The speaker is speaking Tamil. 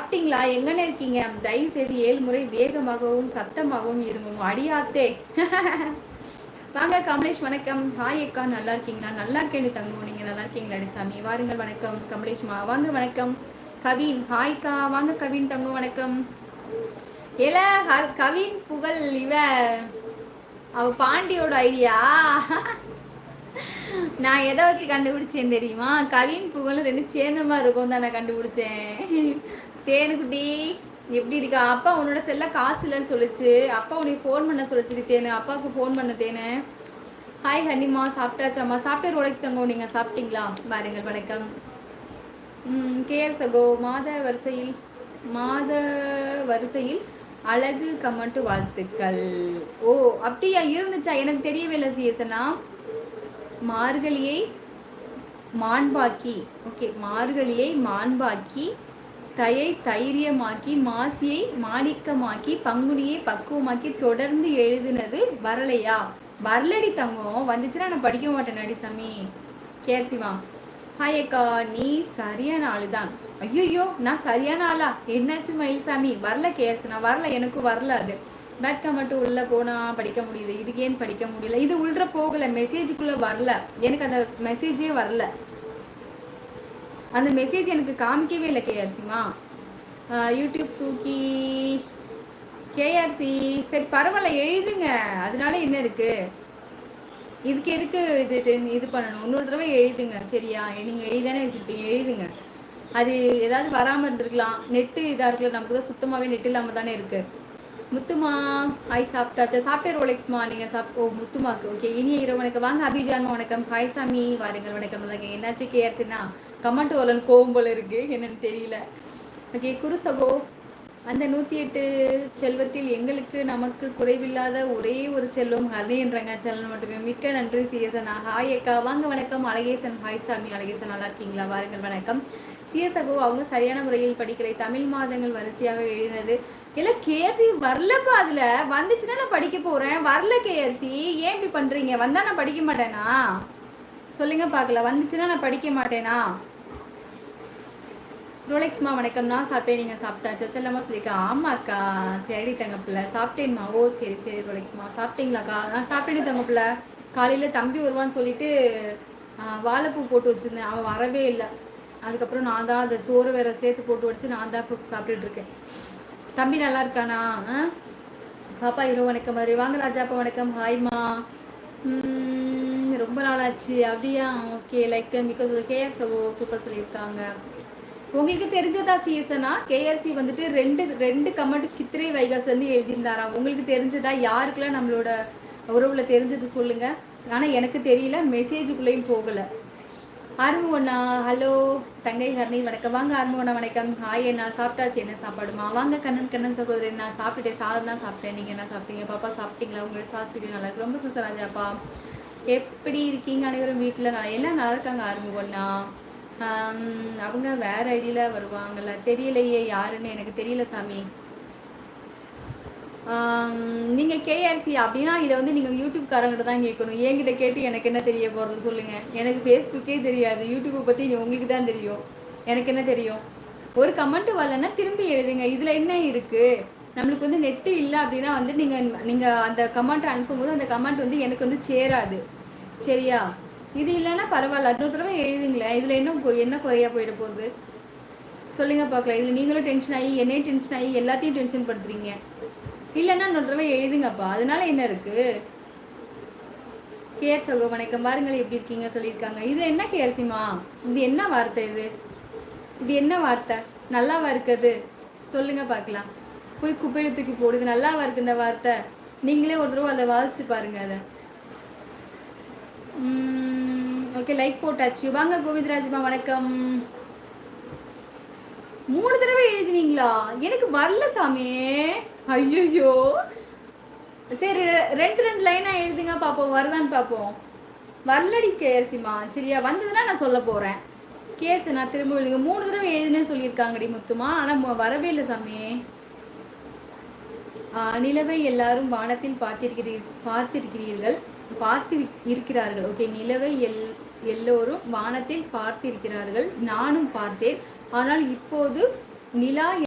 சாப்பிட்டீங்களா? எங்கன்னு இருக்கீங்க? தயவு செய்து 7 முறை வேகமாகவும் சத்தமாகவும் இருங்க அடியாத்தே. வாங்க கமலேஷ், வணக்கம். ஹாய் அக்கா, நல்லா இருக்கீங்களா? நல்லா இருக்கேன் தங்கம், நீங்க நல்லா இருக்கீங்களா அடிசாமி? வாருங்கள், வணக்கம் கமலேஷ்மா. வாங்க, வணக்கம் கவின். ஹாய்க்கா, வாங்க கவின் தங்கம், வணக்கம். ஏல கவின் புகழ் இவ அவ பாண்டியோட ஐடியா. நான் எதை வச்சு கண்டுபிடிச்சேன் தெரியுமா? கவின் புகழ் ரெண்டு சேர்ந்த மாதிரி இருக்கும் தான் நான் கண்டுபிடிச்சேன். தேனுக்குட்டி எப்படி இருக்கா? அப்பா உன்னோட செல்ல காசு இல்லைன்னு சொல்லிச்சு. அப்பா உனக்கு ஃபோன் பண்ண சொல்லிச்சு தேனு. அப்பாவுக்கு ஃபோன் பண்ண தேனு. ஹாய் ஹனிமா, சாப்பிட்டாச்சாம்மா? சாப்பிட்டு ரோலெக்ஸ் தங்கோ, நீங்கள் சாப்பிட்டீங்களா? பாருங்கள், வணக்கம். கேஆர் சகோ, மாத வரிசையில் அழகு கமெண்ட் வாழ்த்துக்கள். ஓ அப்படியா இருந்துச்சா? எனக்கு தெரியவே இல்லை சிஎஸ்னா. மார்கழியை மாண்பாக்கி, ஓகே, மார்கழியை மாண்பாக்கி, தயை தைரியமாக்கி, மாசியை மாணிக்கமாக்கி, பங்குனியை பக்குவமாக்கி தொடர்ந்து எழுதினது வரலையா? வரலடி தங்கம். வந்துச்சுன்னா நான் படிக்க மாட்டேன் அடி சாமி. கேர்சிமா, ஹாய் அக்கா, நீ சரியான ஆளு தான். ஐயோ, நான் சரியான ஆளா? என்னாச்சு மயில்சாமி? வரல கேர்ஸ், நான் வரல, எனக்கும் வரல. அது பேட்கா மட்டும் உள்ளே போனால் படிக்க முடியுது, இதுக்கு ஏன் படிக்க முடியல? இது உள்ள போகலை, மெசேஜுக்குள்ளே வரல. எனக்கு அந்த மெசேஜே வரல. அந்த மெசேஜ் எனக்கு காமிக்கவே இல்லை கேஆர்சிமா. யூடியூப் தூக்கி கேஆர்சி. சரி பரவாயில்ல, எழுதுங்க, அதனால என்ன இருக்கு? இதுக்கு எதுக்கு இது பண்ணணும்? இன்னொரு தடவை எழுதுங்க சரியா? நீங்கள் எழுதானே வச்சுருப்பீங்க, எழுதுங்க. அது ஏதாவது வராமல் இருந்திருக்கலாம், நெட்டு இதாக இருக்கலாம். நமக்கு தான் சுத்தமாகவே நெட் இல்லாமல் தானே இருக்குது. முத்துமா, ஹாய், சாப்பிட்டாச்சா? சாப்பிட்டே ரோலெக்ஸ்மா, நீங்கள் ஓ முத்துமாக்கு ஓகே. இனிய இரவு வணக்கம். வாங்க அபிஜான்மா, வணக்கம். ஹாய் சாமி, வாருங்கள், வணக்கம். இல்லைங்க, என்னாச்சு கேஆர்சின்னா கமெண்ட் வரலன்னு கோவம் போல இருக்கு, என்னன்னு தெரியல. ஓகே, குருசகோ, அந்த 108 செல்வத்தில் எங்களுக்கு நமக்கு குறைவில்லாத ஒரே ஒரு செல்வம் ஹரி என்றங்க செல்வம் மட்டுமே. மிக்க நன்றி சிஎஸ்என். ஹாய் அக்கா, வாங்க, வணக்கம். அழகேசன், ஹாய் சாமி. அழகேசன், நல்லா இருக்கீங்களா? வாருங்கள், வணக்கம். சிஎஸ்அகோ, அவங்க சரியான முறையில் படிக்கலை, தமிழ் மாதங்கள் வரிசையாக எழுதினது. இல்லை கேஆர்சி வரலப்பா. அதில் வந்துச்சுன்னா நான் படிக்க போகிறேன். வரல கேஆர்சி, ஏன் இப்படி பண்ணுறீங்க? வந்தால் நான் படிக்க மாட்டேனா? சொல்லுங்க பார்க்கல. வந்துச்சுன்னா நான் படிக்க மாட்டேனா? ரோலெக்ஸ்மா, வணக்கம். நான் சாப்பிட்டேன், நீங்கள் சாப்பிட்டாச்சா? செல்லம்மா சொல்லியிருக்கா. ஆமாக்கா, சரி தங்கப்பில்ல, சாப்பிட்டேன்மா. ஓ சரி சரி ரோலெக்ஸ்மா, சாப்பிட்டீங்களாக்கா? நான் சாப்பிட்டேன் தங்கப்பில்ல. காலையில் தம்பி வருவான்னு சொல்லிட்டு வாழைப்பூ போட்டு வச்சுருந்தேன், அவன் வரவே இல்லை. அதுக்கப்புறம் நான் தான் அதை சோறு வேற சேர்த்து போட்டு வச்சு நான் தான் இப்போ சாப்பிட்டுட்டு இருக்கேன். தம்பி நல்லா இருக்கானா? பாப்பா இரவு வணக்கம். மாதிரி வாங்க ராஜாப்பா, வணக்கம். ஹாய்மா, ரொம்ப நாளாச்சு. அப்படியா? ஓகே, லைக் பிகாஸ் கேஆர் சகோ சூப்பர் சொல்லியிருக்காங்க. உங்களுக்கு தெரிஞ்சதா சிஎஸ்னா? கேஆர்சி வந்துட்டு ரெண்டு கமெண்ட் சித்திரை வைகாஸ்லேருந்து எழுதியிருந்தாராம். உங்களுக்கு தெரிஞ்சதா? யாருக்கெல்லாம் நம்மளோட உறவுல தெரிஞ்சது சொல்லுங்க. ஆனால் எனக்கு தெரியல, மெசேஜுக்குள்ளேயும் போகலை. ஆறுமுகண்ணா, ஹலோ தங்கை ஹர்னி, வணக்கம். வாங்க ஆறுமுகண்ணா, வணக்கம். ஹாய் அண்ணா, சாப்பிட்டாச்சு. என்ன சாப்பாடுமா? வாங்க கண்ணன் சகோதரன். நான் சாப்பிட்டுட்டேன், சாதம் தான் சாப்பிட்டேன். நீங்கள் என்ன சாப்பிட்டீங்க? பாப்பா சாப்பிட்டீங்களா? உங்களோட சாஸ் வீடியோ நல்லா இருக்கு, ரொம்ப சுசராஜாப்பா. எப்படி இருக்கீங்க அனைவரும்? வீட்டில் எல்லாம் நல்லா இருக்காங்க ஆறுமுகண்ணா. அவங்க வேற ஐடியில் வருவாங்கல்ல, தெரியலையே யாருன்னு எனக்கு தெரியல சாமி. நீங்கள் கேஆர்சி அப்படின்னா இதை வந்து நீங்கள் யூடியூப்காரங்கிட்ட தான் கேட்கணும். என்கிட்ட கேட்டு எனக்கு என்ன தெரிய போகிறது சொல்லுங்கள். எனக்கு ஃபேஸ்புக்கே தெரியாது, யூடியூப்பை பற்றி உங்களுக்கு தான் தெரியும், எனக்கு என்ன தெரியும்? ஒரு கமெண்ட் வரலன்னா திரும்பி எழுதுங்க. இதில் என்ன இருக்குது? நம்மளுக்கு வந்து நெட்டு இல்லை அப்படின்னா வந்து நீங்கள் அந்த கமெண்ட் அனுப்பும்போது அந்த கமெண்ட் வந்து எனக்கு வந்து சேராது, சரியா? இது இல்லைன்னா பரவாயில்ல, இன்னொரு தடவை எழுதுங்களேன். இதில் என்ன குறையா போயிட போகுது சொல்லுங்கள் பார்க்கலாம். இதில் நீங்களும் டென்ஷன் ஆகி என்னையும் டென்ஷன் ஆகி எல்லாத்தையும் டென்ஷன் படுத்துறீங்க. இல்லைன்னா இன்னொரு தடவை எழுதுங்கப்பா, அதனால என்ன இருக்குது? கேஆர் சகோ, வணக்கம். பாருங்கள் எப்படி இருக்கீங்க சொல்லியிருக்காங்க. இதில் என்ன கேஆர்சிமா? இது என்ன வார்த்தை? இது என்ன வார்த்தை? நல்லாவா இருக்குது? சொல்லுங்க பார்க்கலாம். போய் குப்பையில தூக்கி போடுது. நல்லாவா இருக்கு இந்த வார்த்தை? நீங்களே ஒரு தடவை அதை வாசிச்சு பாருங்க. அதை ஓகே, லைக் போட்டாச்சு. வாங்க கோவிந்தராஜ்மா, வணக்கம். 3 தடவை எழுதினீங்களா? எனக்கு வரல சாமி. ஐயோ, சரி ரெண்டு லைனா எழுதுங்க பார்ப்போம், வருதான்னு பார்ப்போம். வரலடி கேஎஸ்சிமா, சரியா? வந்ததுன்னா நான் சொல்ல போகிறேன். கேஸ் நான் திரும்ப எழுதுங்க. 3 தடவை எழுதுனேன்னு சொல்லியிருக்காங்கடி முத்துமா, ஆனால் வரவே இல்லை சாமி. நிலவை எல்லாரும் வானத்தில் பார்த்திருக்கிறார்கள். ஓகே, நிலவை எல்லோரும் வானத்தில் பார்த்திருக்கிறார்கள், நானும் பார்த்தேன். ஆனால் இப்போது நிலா